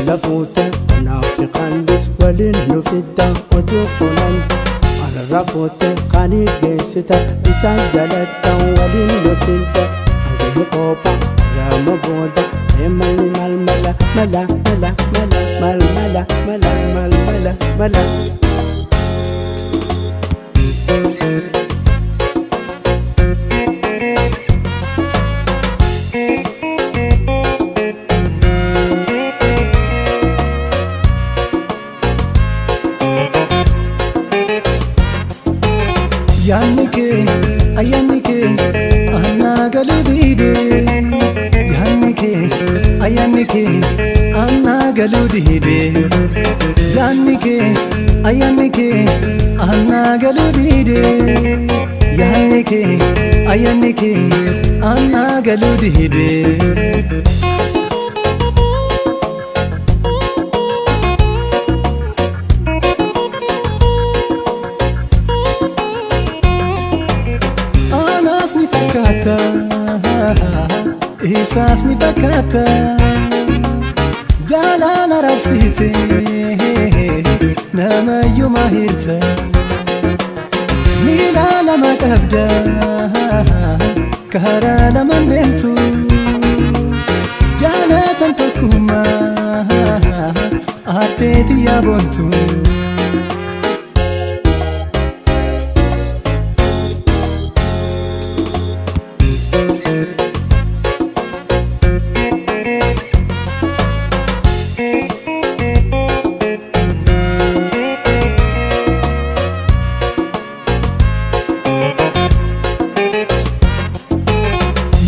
لفوته نافقان بس ولين فدا ودفنان على رفوته قاني جيسته بسان جلتا ولين فدا أنجي قوبا رام بودا مل مل ملا ملا ملا ملا مل ملا ملا مل ملا ملا Yannike, ayanike, anna galudide. Yannike, ayanike, anna galudide. Yannike, ayanike, anna galudide. Yannike, ayanike, anna galudide. إحساس نفكاتا جلال ربسيتي نما يوم هيرتا ميلا لما تبدا كهرا لما ننتو جالة تكوما أبيتي يا بنتو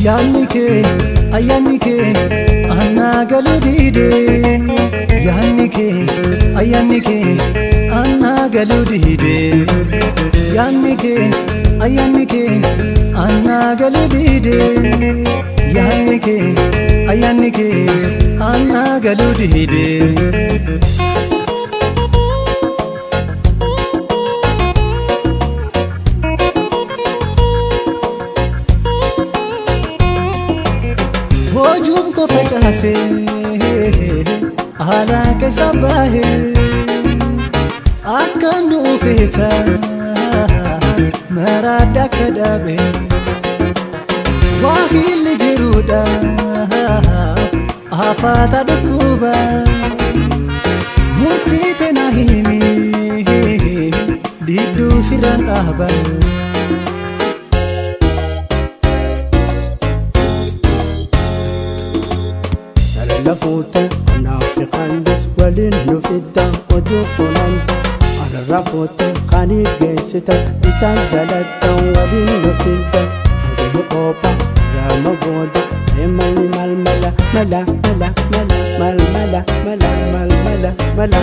Yannike, ayanike, anna galudide. Yannike, ayanike, anna galudide. Yannike, ayanike, anna galudide. Yannike, ayanike, anna galudide. Hojum ko facase ala ke sabahe akan du feta marada kadabe wahil jiruda afata dukuba murti tenahimi didu siran ahba لفوته نافقان بس ولين فدا ودفنان على رفوته قاني جيسته بسان جلتا ولين فدا أنجي قوبا رام بودا مل مل ملا ملا ملا ملا مل ملا ملا مل ملا ملا